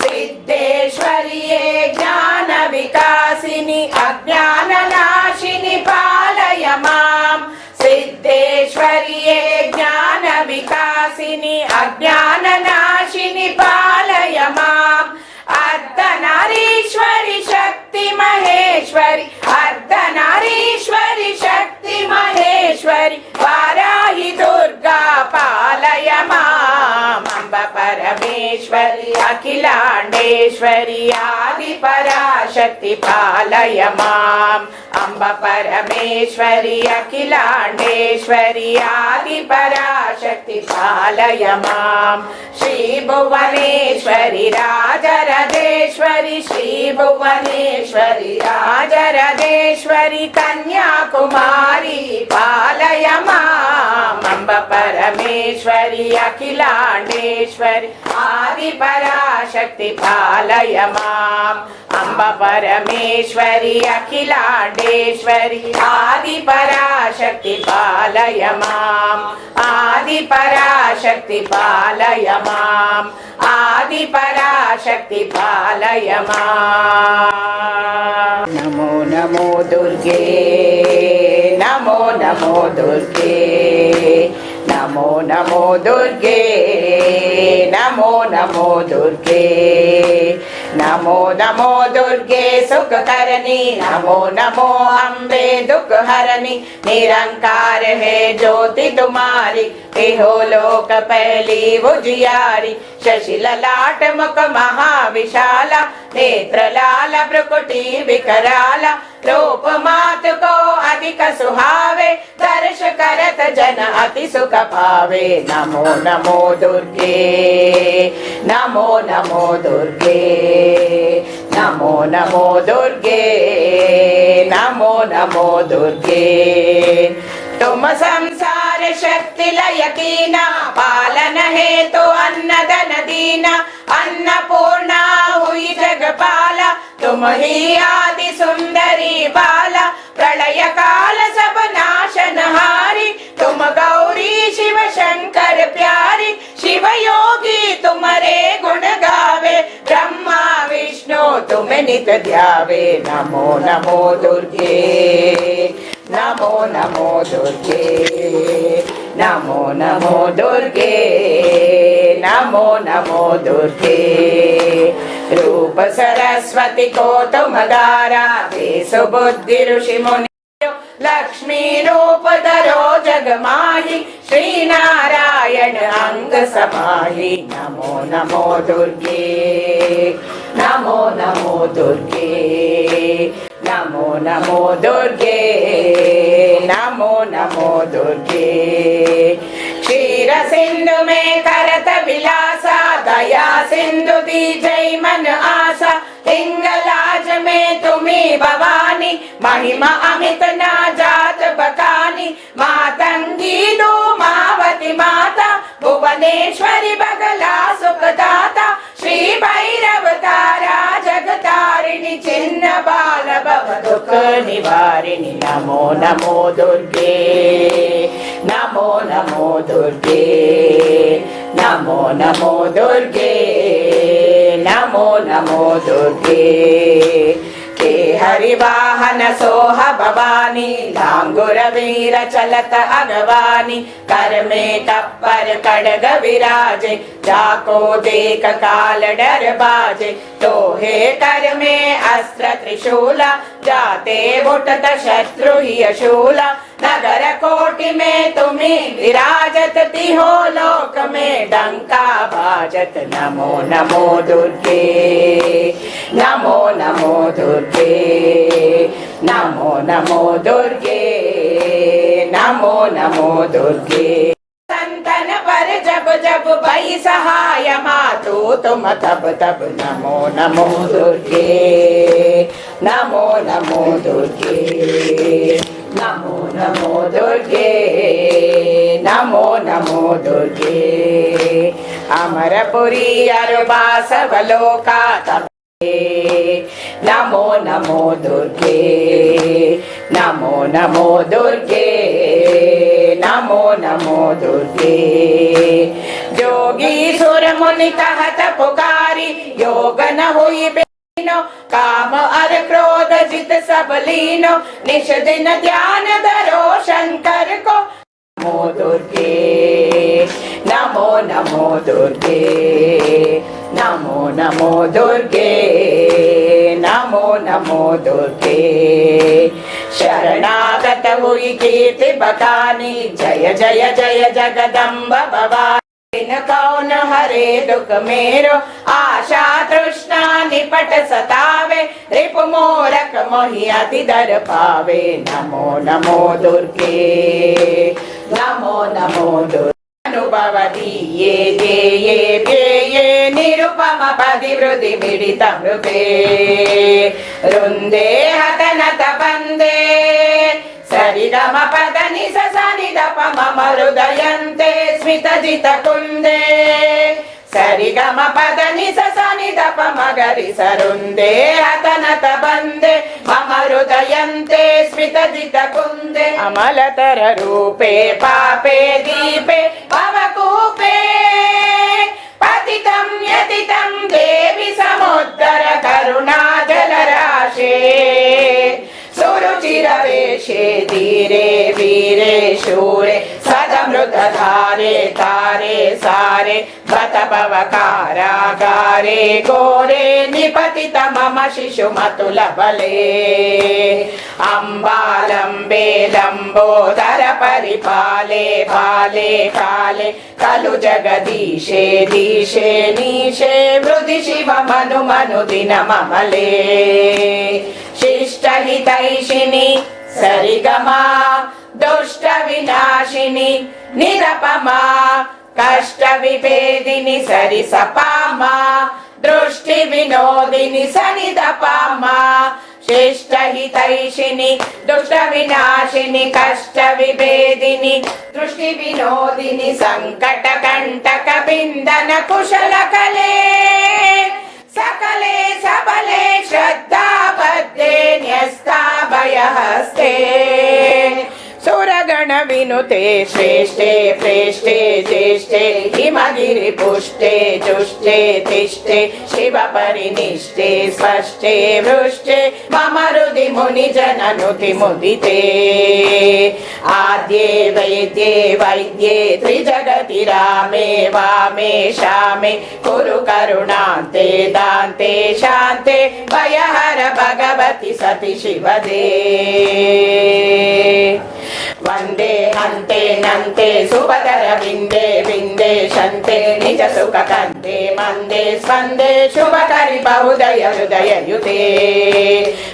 Speaker 3: ಸಿದ್ದೇಶ್ವರಿಯೇ ಜ್ಞಾನ ವಿಕಾಸಿನಿ ಅಜ್ಞಾನ ನಾಶಿನಿ ಪಾಲಯ ಸಿದ್ದೇಶ್ವರಿಯೇ ಜ್ಞಾನ ವಿಕಾಸಿನಿ ಅಜ್ಞಾನ ನಾಶಿನಿ ಪಾಲಯ ಅರ್ಧನಾರೀಶ್ವರಿ ಶಕ್ತಿ ಮಹೇಶ್ವರಿ ಅರ್ಧನಾರೀಶ್ವರಿ ಶಕ್ತಿ ಮಹೇಶ್ವರಿ ವಾರಾಹಿ ದುರ್ಗಾ ಪಾಲಯ ಅಂಬ ಪರಮೇಶ್ವರಿ ಅಖಿಲಾಂಡೇಶ್ವರಿ ಆದಿ ಪರಾಶಕ್ತಿ ಪಾಲಯ ಅಂಬ ಪರಮೇಶ್ವರಿ ಅಖಿಲಾಂಡೇಶ್ವರಿ ಆದಿ ಪರಾಶಕ್ತಿ ಪಾಲಯ ಶ್ರೀ ಭುವನೇಶ್ವರಿ ರಾಜರಾಜೇಶ್ವರಿ ಶ್ರೀ ಭುವನೇಶ್ವರಿ ರಾಜರಾಜೇಶ್ವರಿ ಕನ್ಯಾಕುಮಾರಿ ಪಾಲಯ ಅಂಬ ಪರಮೇಶ್ವರಿ ಅಖಿಲಾಂಡೇಶ್ವರಿ ಆದಿ ಪರಾಶಕ್ತಿ ಪಾಲಯ ಅಂಬ ಪರಮೇಶ್ವರಿ ಅಖಿಲಾಂಡೇಶ್ವರಿ ಆದಿ ಪರಾಶಕ್ತಿ ಪಾಲಯ ಆದಿ ಪರಾಶಕ್ತಿ ಪಾಲಯ ಆದಿ ಪರಾಶಕ್ತಿ ಪಾಲಯ ನಮೋ ನಮೋ ದುರ್ಗೆ ನಮೋ ನಮೋ ದುರ್ಗೆ ನಮೋ ನಮೋ ದುರ್ಗೆ ನಮೋ ನಮೋ ದುರ್ಗೆ ನಮೋ ನಮೋ ದುರ್ಗೆ ಸುಖ करनी नमो नमो अम्बे दुख हरनी निरंकार है ज्योति तुम्हारी हो लोक पहली उजियारी शशि ललाट मुख महाविशाला नेत्र लाल भ्रुकुटी विकराला रूप मात को अधिक सुहावे दर्श करत जन अति सुख पावे नमो नमो दुर्गे नमो नमो दुर्गे नमो नमो दुर्गे नमो नमो दुर्गे तुम संसार शक्ति लय कीना पालन है तो अन्नदन दीना अन्नपूर्णा हुई जगपाला तुम ही आदि सुंदरी बाला प्रलय काल सब नाशनहारी तुम गौरी शिव शंकर प्यारी शिव योगी तुम्हारे गुण गावे ब्रह्मा विष्णु तुम्हें नित ध्यावे। नमो नमो दुर्गे, नमो नमो दुर्गे, नमो नमो दुर्गे, नमो नमो दुर्गे। रूप सरस्वती को तुम गारा, वेश बुद्धि ऋषि मुनि लक्ष्मी रूप धरो जग माही, श्री नारायण अंग समाही। नमो नमो दुर्गे, नमो नमो दुर्गे, नमो नमो दुर्गे, नमो नमो दुर्गे। क्षीर सिंधु में करत विलासा, दया सिंधु दीजै मन आशा। हिंगलाज में तुम्ही भवानी, महिमा अमित ना जात बकानी। मातंगी दो मावती माता, भुवनेश्वरी बगला सुखदाता। श्री भैरव तारा जगतारिणी, चिन्ह बाल भव दुख निवारिणी। नमो नमो दुर्गे, नमो नमो दुर्गे, नमो नमो दुर्गे, नमो नमो दुर्गे। के हरिवाहन सोह भवानी, लांगुर वीर चलत अगवानी। कर में कप्पर खड्ग विराजे, जाको देख काल डर बाजे। तोहे कर में अस्त्र त्रिशूला, जाते बुटत शत्रु ही अशूला। नगर कोटि में तुम्हें विराजत, तिहो लोक में डंका बाजत। नमो नमो दुर्गे, नमो नमो दुर्गे, नमो नमो दुर्गे, नमो नमो दुर्गे। संतन पर जब जब भई सहाय, मातु तुम तब तब। नमो नमो दुर्गे, नमो नमो दुर्गे, नमो नमो दुर्गे, नमो नमो दुर्गे। अमरपुरी अरुबासवलोका तब, नमो नमो दुर्गे, नमो नमो दुर्गे, नमो नमो दुर्गे। जोगी सुर मुनि कहत पुकारी, योग न हुई बेनो। काम अर क्रोध जित सब लीनो, निश दिन ध्यान धरो शंकर को। नमो दुर्गे, नमो नमो दुर्गे, नमो नमो दुर्गे, नमो नमो दुर्गे। शरणागत हुई कीर्ति बखानी, जय जय जय जगदम्ब भवानी। दिन कौन हरे दुख मेरो, आशा तृष्णा निपट सतावे। रिपु मोरक मोहि अति दर पावे। नमो नमो दुर्गे, नमो नमो दुर्गे। अनुभव दिए ये व्यये, निरुपम पदिवृद्धि मिडित मृते। रुंदे हतनत बंदे, सरिगम पद निस सनि द प मम हृदयन्ते स्मित जित कुंदे। सरिगम पद निस सनि द प म गरि सरुंदे, हतनत बंदे मम हृदयन्ते स्मित जित कुंदे। अमलतर रूपे पापे दीपे भवकूपे, पतितं यतितं देवि समुद्र करुणा जलराशे। सुरुचिर वेशे धीरे वीरे शूरे, सदमृत धारे तारे सारे। भत भव कारागारे घोरे, निपतित मम शिशु मतुल बले। अम्बालम्बे लम्बोदर परिपाले, भाले काले खलु जगदीशे। दीशे नीशे वृद्धि शिव मनु मनु दिन ममले। शिष्ट हितैषिणी सरिगमा, दुष्ट विनाशिनी निरपमा। कष्ट विभेदिनी सरि सपामा, दृष्टि विनोदिनी सनि दपामा। शिष्ट हितैषिणी दुष्ट विनाशिनी, कष्ट विभेदिनी दृष्टि विनोदिनी। संकट कंटक बिंदन कुशल कले, सकले सबले श्रद्धा बद्धे न्यस्ता भयहस्ते। सुरगण विनुते श्रेष्ठे प्रेष्ठे ज्येष्ठे हिमगिरि पुष्टे जुष्टे तिष्ठे शिव परिनिष्ठे स्पष्टे वृष्टे मम हृदि मुनि जननुति मुदिते आद्ये वैद्ये वैद्ये त्रिजगति रामे वामे शामे कुरु करुणान्ते दान्ते शान्ते भयहर भगवति सति शिवदे वन्दे हन्ते नन्ते सुभदर विन्दे विन्दे शन्ते निज सुख कन्ते मन्दे स्पन्दे शुभकरि बहुदय हृदय युते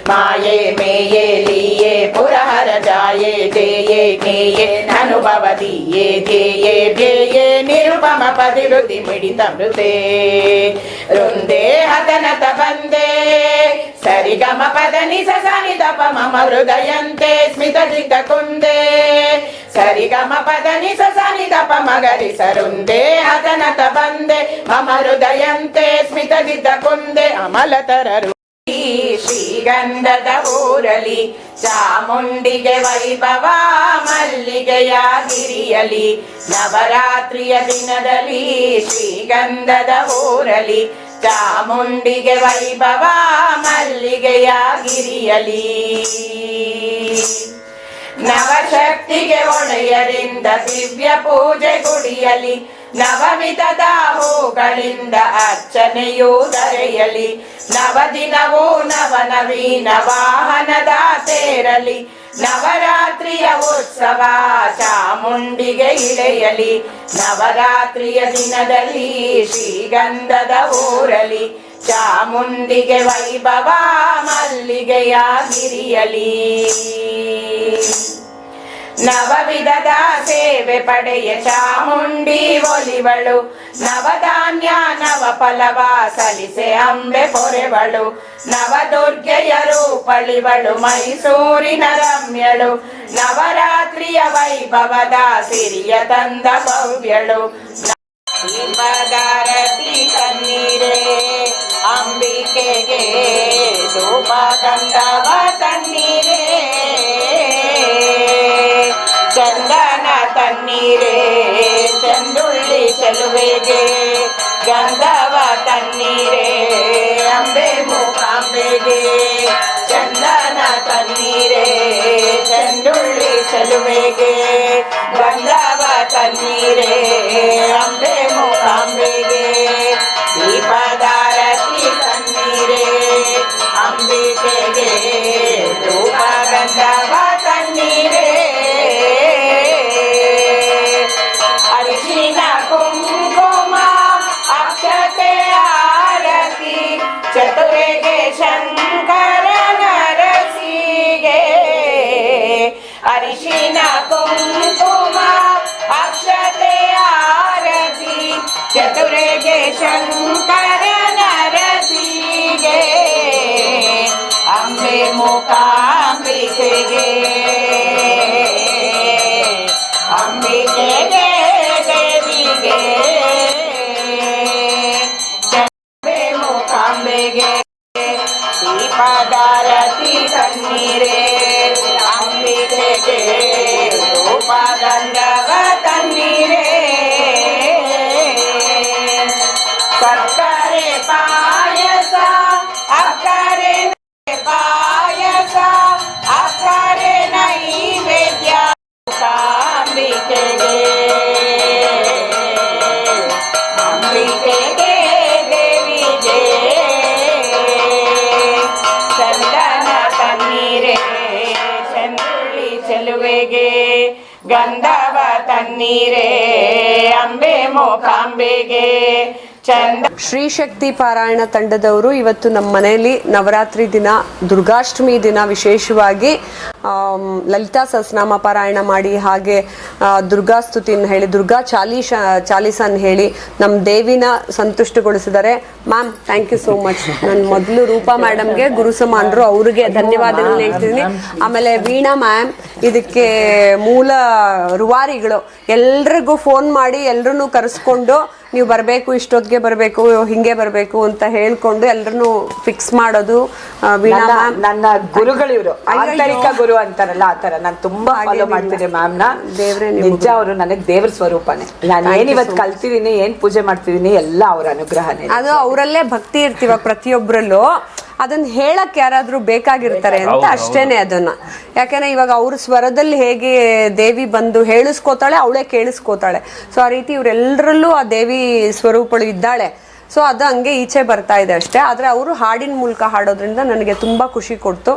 Speaker 3: माये मेये लीये पुरहर जाये देये ज्ञेये अनुभव दीये ध्येये ध्येये निरुपम पदिरुति मिडित मृते रुन्दे हतनत बन्दे सरिगम पद निस सनि दप मम हृदयन्ते स्मित जिग्ध कुन्दे सरिगम पद निस सनि दप मगरि सरुन्दे हतनत बन्दे मम हृदयन्ते स्मित जिग्ध कुन्दे अमलतररु ಶ್ರೀಗಂಧದ ಊರಲಿ ಚಾಮುಂಡಿಗೆ ವೈಭವ ಮಲ್ಲಿಗೆಯ ಗಿರಿಯಲಿ ನವರಾತ್ರಿಯ ದಿನದಲ್ಲಿ ಶ್ರೀಗಂಧದ ಊರಲಿ ಚಾಮುಂಡಿಗೆ ವೈಭವ ಮಲ್ಲಿಗೆಯ ಗಿರಿಯಲಿ ನವಶಕ್ತಿಗೆ ಒಡೆಯರಿಂದ ದಿವ್ಯ ಪೂಜೆ ಗುಡಿಯಲಿ ನವವಿಧದ ಹೂಗಳಿಂದ ಅರ್ಚನೆಯೂ ದರೆಯಲಿ ನವದಿನವೂ ನವನವೀನ ವಾಹನದ ತೇರಲಿ ನವರಾತ್ರಿಯ ಉತ್ಸವ ಚಾಮುಂಡಿಗೆ ಇಳೆಯಲಿ ನವರಾತ್ರಿಯ ದಿನದಲ್ಲಿ ಶ್ರೀಗಂಧದ ಊರಲಿ ಚಾಮುಂಡಿಗೆ ವೈಭವ ಮಲ್ಲಿಗೆಯ ಗಿರಿಯಲಿ ನವವಿಧದ ಸೇವೆ ಪಡೆಯ ಚಾಮುಂಡಿ ಒಲಿವಳು ನವಧಾನ್ಯ ನವ ಫಲವ ಸಲಿಸೆ ಅಂಬೆ ಪೊರೆವಳು ನವದುರ್ಗೆಯ ರೂಪಳಿವಳು ಮೈಸೂರಿನ ರಮ್ಯಳು ನವರಾತ್ರಿಯ ವೈಭವದ ಸಿರಿಯ ತಂದ ಭವ್ಯಳು ದೀಪದಾರತಿ ತನ್ನೀರೇ ಅಂಬಿಕೆಗೆ ಧೂಪ ಗಂಧವ ತನ್ನೀರೇ ಚಂದನ ತನ್ನೀರೇ ಚಂದುಳ್ಳಿ ಚೆಲುವೆಗೆ ಗಂಧವ ತನ್ನೀರೇ ಅಂಬೆ ಮೂಕಾಂಬೆಗೆ ಚಂದನ ತನ್ನೀರೇ ಚಂದುಳ್ಳಿ ಚೆಲುವೆಗೆ ಗಂಧವ ತನ್ನೀರೇ ಅಂಬೆ ಮೂಕಾಂಬೆಗೆ ದೀಪದಾರತಿ ತನ್ನೀರೇ ಅಂಬಿಕೆಗೆ ಧೂಪ ಗಂಧವ ತನ್ನೀರೇ ಅರಿಶಿನ ಕುಂಕುಮ ಅಕ್ಷತೆ ಆರತಿ ಚತುರೆಗೆ ಶಂಕರನ ರಸಿಗೆ ಅರಿಶಿನ ಕುಂಕುಮ ಅಕ್ಷತೆ ಆರತಿ ಚತುರೆಗೆ ಶಂಕರನ ರಸಿಗೆ ಅಂಬೆ ಮೂಕಾಂಬಿಕೆಗೆ ಅಂಬಿಕೆಗೆ ದೇವಿಗೆ ಚಂಬೆ ಮೂಕಾಂಬೆಗೆ ದೀಪದಾರತಿ ತನ್ನೀರೇ ಅಂಬಿಕೆಗೆ ಧೂಪ ಗಂಧವ ತನ್ನೀರೇ ಸಕ್ಕರೆ ಪಾಯಸ ಅಕ್ಕರೆ ಪಾಯಸ ಅಕ್ಕರೆ ನೈವೇದ್ಯ ಅಂಬಿಕೆಗೆ ಅಂಬಿಕೆಗೆ ದೇವಿಗೆ ಚಂದನ ತನ್ನೀರೇ ಚಂದುಳ್ಳಿ ಚೆಲುವೆಗೆ ಗಂಧವ ತನ್ನೀರೇ ಅಂಬೆ ಮೂಕಾಂಬೆಗೆ ಚಂದ
Speaker 1: ಶ್ರೀ ಶಕ್ತಿ ಪಾರಾಯಣ ತಂಡದವರು ಇವತ್ತು ನಮ್ಮ ಮನೆಯಲ್ಲಿ ನವರಾತ್ರಿ ದಿನ ದುರ್ಗಾಷ್ಟಮಿ ದಿನ ವಿಶೇಷವಾಗಿ ಲಲಿತಾ ಸಹಸ್ರನಾಮ ಪಾರಾಯಣ ಮಾಡಿ ಹಾಗೆ ದುರ್ಗಾ ಸ್ತುತಿಯನ್ನು ಹೇಳಿ ದುರ್ಗಾ ಚಾಲೀಸನ್ ಹೇಳಿ ನಮ್ಮ ದೇವಿನ ಸಂತುಷ್ಟಗೊಳಿಸಿದ್ದಾರೆ. Ma'am thank you so much. ನಾನು ಮೊದಲು ರೂಪಾ ಮೇಡಮ್ಗೆ ಗುರು ಸಮಾನರು ಅವ್ರಿಗೆ ಧನ್ಯವಾದಗಳನ್ನ ಹೇಳ್ತೀನಿ. ಆಮೇಲೆ ವೀಣಾ ಮ್ಯಾಮ್ ಇದಕ್ಕೆ ಮೂಲ ರೂವಾರಿಗಳು ಎಲ್ರಿಗೂ ಫೋನ್ ಮಾಡಿ ಎಲ್ಲರನ್ನೂ ಕರೆಸ್ಕೊಂಡು ನೀವು ಬರಬೇಕು, ಇಷ್ಟೊತ್ತಿಗೆ ಬರಬೇಕು, ಹಿಂಗೆ ಬರಬೇಕು ಅಂತ ಹೇಳ್ಕೊಂಡು ಎಲ್ಲರನ್ನು ಫಿಕ್ಸ್ ಮಾಡೋದು. ವೀಣಾ ಮ್ಯಾಮ್
Speaker 3: ನನ್ನ ಗುರುಗಳು ಇವರು, ಆಂತರಿಕ ಗುರು ಅಂತಾರಲ್ಲ ಆ ತರ. ನಾನು ತುಂಬಾ ಫಾಲೋ ಮಾಡ್ತೀನಿ ಮ್ಯಾಮ್ ನ.
Speaker 1: ದೇವ್ರೆ
Speaker 3: ನಿಜ, ಅವರು ನನಗೆ ದೇವ್ರ ಸ್ವರೂಪನೇ. ನಾನು ಏನ್ ಇವತ್ತು ಕಲ್ತಿದೀನಿ, ಏನ್ ಪೂಜೆ ಮಾಡ್ತಿದೀನಿ, ಎಲ್ಲ ಅವ್ರ ಅನುಗ್ರಹನೇ.
Speaker 1: ಅದು ಅವರಲ್ಲೇ ಭಕ್ತಿ ಇರ್ತೀವ ಪ್ರತಿಯೊಬ್ಬರಲ್ಲೂ. ಅದನ್ನ ಹೇಳಕ್ ಯಾರಾದ್ರೂ ಬೇಕಾಗಿರ್ತಾರೆ ಅಂತ ಅಷ್ಟೇನೆ ಅದನ್ನ. ಯಾಕಂದ್ರೆ ಇವಾಗ ಅವ್ರ ಸ್ವರದಲ್ಲಿ ಹೇಗೆ ದೇವಿ ಬಂದು ಹೇಳಿಸ್ಕೋತಾಳೆ, ಅವಳೇ ಕೇಳಿಸ್ಕೋತಾಳೆ. ಸೊ ಆ ರೀತಿ ಇವರೆಲ್ಲರಲ್ಲೂ ಆ ದೇವಿ ಸ್ವರೂಪಳು ಇದ್ದಾಳೆ. ಸೊ ಅದು ಹಂಗೆ ಈಚೆ ಬರ್ತಾ ಇದೆ ಅಷ್ಟೇ. ಆದರೆ ಅವರು ಹಾಡಿನ ಮೂಲಕ ಹಾಡೋದ್ರಿಂದ ನನಗೆ ತುಂಬ ಖುಷಿ ಕೊಡ್ತು.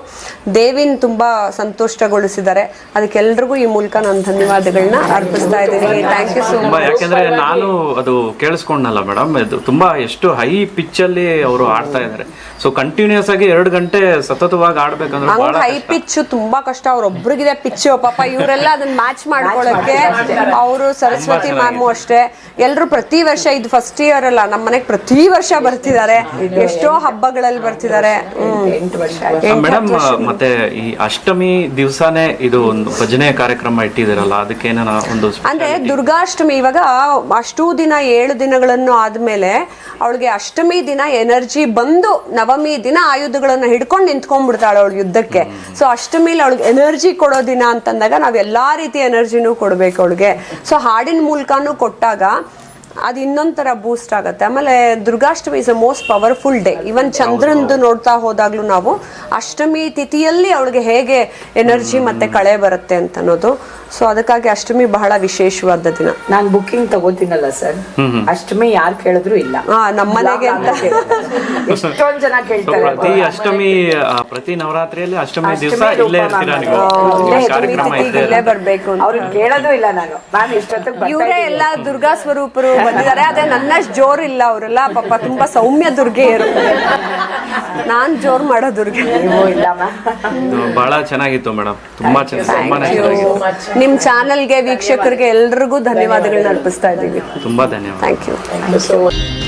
Speaker 1: ದೇವಿನ ತುಂಬ ಸಂತುಷ್ಟಗೊಳಿಸಿದ್ದಾರೆ. ಅದಕ್ಕೆಲ್ರಿಗೂ ಈ ಮೂಲಕ ನಾನು ಧನ್ಯವಾದಗಳನ್ನ ಅರ್ಪಿಸ್ತಾ ಇದ್ದೀನಿ. Thank you so much.
Speaker 2: ಯಾಕೆಂದ್ರೆ ನಾನು ಅದು ಕೇಳಿಸ್ಕೊಂಡಲ್ಲ ಮೇಡಮ್, ಇದು ತುಂಬಾ ಎಷ್ಟು ಹೈ ಪಿಚ್ ಅಲ್ಲಿ ಅವರು ಆಡ್ತಾ ಇದ್ದಾರೆ. ಸೊ ಕಂಟಿನ್ಯೂಸ್ ಆಗಿ 2 ಗಂಟೆ ಸತತವಾಗಿ ಆಡ್ಬೇಕಂದ್ರೆ
Speaker 1: ಹಂಗ ಹೈ ಪಿಚ್ ತುಂಬಾ ಕಷ್ಟ. ಅವ್ರೊಬ್ರಿಗಿದೆ ಪಿಚ್, ಪಾಪ ಇವರೆಲ್ಲ ಅದನ್ನ ಮ್ಯಾಚ್ ಮಾಡ್ಕೊಳಕ್ಕೆ. ಅವರು ಸರಸ್ವತಿ ಮ್ಯಾಮು ಅಷ್ಟೇ, ಎಲ್ರು ಪ್ರತಿ ವರ್ಷ, ಇದು ಫಸ್ಟ್ ಇಯರ್ ಅಲ್ಲ, ನಮ್ಮ ಮನೆಗೆ ಪ್ರತಿ ವರ್ಷ ಬರ್ತಿದ್ದಾರೆ. ಎಷ್ಟೋ ಹಬ್ಬಗಳಲ್ಲಿ ಬರ್ತಿದ್ದಾರೆ.
Speaker 3: 8 ವರ್ಷ
Speaker 2: ಮೇಡಮ್. ಮತ್ತೆ ಈ ಅಷ್ಟಮಿ ದಿವಸನೇ ಇದು ಒಂದು ಭಜನೆ ಕಾರ್ಯಕ್ರಮ ಇಟ್ಟಿದ್ದೀರಲ್ಲ, ಅದಕ್ಕೇನ ಒಂದು
Speaker 1: ಅಂದ್ರೆ ದುರ್ಗಾಷ್ಟಮಿ ಇವಾಗ ಅಷ್ಟೂ ದಿನ 7 ದಿನಗಳನ್ನು ಆದ್ಮೇಲೆ ಅವಳಿಗೆ ಅಷ್ಟಮಿ ದಿನ ಎನರ್ಜಿ ಬಂದು ನವಮಿ ದಿನ ಆಯುಧಗಳನ್ನ ಹಿಡ್ಕೊಂಡು ನಿಂತ್ಕೊಂಡ್ಬಿಡ್ತಾಳೆ ಅವಳು ಯುದ್ಧಕ್ಕೆ. ಸೊ ಅಷ್ಟಮಿಲಿ ಅವಳಿಗೆ ಎನರ್ಜಿ ಕೊಡೋ ದಿನ ಅಂತಂದಾಗ ನಾವ್ ಎಲ್ಲಾ ರೀತಿಯ ಎನರ್ಜಿನೂ ಕೊಡ್ಬೇಕು ಅವಳಿಗೆ. ಸೊ ಹಾಡಿನ ಮೂಲಕನೂ ಕೊಟ್ಟಾಗ ಅದು ಇನ್ನೊಂಥರ ಬೂಸ್ಟ್ ಆಗುತ್ತೆ. ಆಮೇಲೆ Durgashtami is a most powerful day. ಇವನ್ ಚಂದ್ರಂದು ನೋಡ್ತಾ ಹೋದಾಗ್ಲೂ ನಾವು ಅಷ್ಟಮಿ ತಿಥಿಯಲ್ಲಿ ಅವಳಿಗೆ ಹೇಗೆ ಎನರ್ಜಿ ಮತ್ತೆ ಕಳೆ ಬರುತ್ತೆ ಅಂತ ಅನ್ನೋದು. ಸೊ ಅದಕ್ಕಾಗಿ ಅಷ್ಟಮಿ ಬಹಳ ವಿಶೇಷವಾದ ದಿನ.
Speaker 3: ನಾನು ಬುಕ್ಕಿಂಗ್ ತಗೋತೀನಲ್ಲ ಸರ್, ಅಷ್ಟಮಿ ಯಾರು ಕೇಳಿದ್ರು ಇಲ್ಲ,
Speaker 1: ನಮ್ಮನೆಗೆ ಅಂತ
Speaker 3: ಎಷ್ಟೊಂದ್ ಜನ ಕೇಳ್ತಾರೆ.
Speaker 2: ಪ್ರತಿ ಅಷ್ಟಮಿ, ಪ್ರತಿ ನವರಾತ್ರಿಯಲ್ಲಿ ಅಷ್ಟಮಿ ದಿವಸ ಇಲ್ಲೇ ಇರ್ತೀರಾ ನೀವು? ಕಾರ್ಯಕ್ರಮ
Speaker 1: ಇಲ್ಲೇ ಬರ್ಬೇಕು ಅಂತ
Speaker 3: ಅವ್ರಿಗೆ ಕೇಳೋದು ಇಲ್ಲ. ನಾನು ಇಷ್ಟೊತ್ತಿಗೆ
Speaker 1: ಇವರೇ ಎಲ್ಲ ದುರ್ಗಾ ಸ್ವರೂಪರು ಬಂದಿದ್ದಾರೆ. ಅದೇ ನನ್ನಷ್ಟು ಜೋರ್ ಇಲ್ಲ. ಅವರೆಲ್ಲ ಪಾಪ ತುಂಬಾ ಸೌಮ್ಯ ದುರ್ಗೆಯರು. ನಾನ್ ಜೋರ್ ಮಾಡೋ ದುರ್ಗೆ.
Speaker 2: ಬಹಳ ಚೆನ್ನಾಗಿತ್ತು ಮೇಡಮ್, ತುಂಬಾ ತುಂಬಾನೇ ಚೆನ್ನಾಗಿತ್ತು.
Speaker 1: ನಿಮ್ ಚಾನೆಲ್ಗೆ, ವೀಕ್ಷಕರಿಗೆ ಎಲ್ರಿಗೂ ಧನ್ಯವಾದಗಳನ್ನ ಅರ್ಪಿಸ್ತಾ ಇದ್ದೀವಿ.
Speaker 2: ತುಂಬಾ ಧನ್ಯವಾದ.
Speaker 1: Thank you.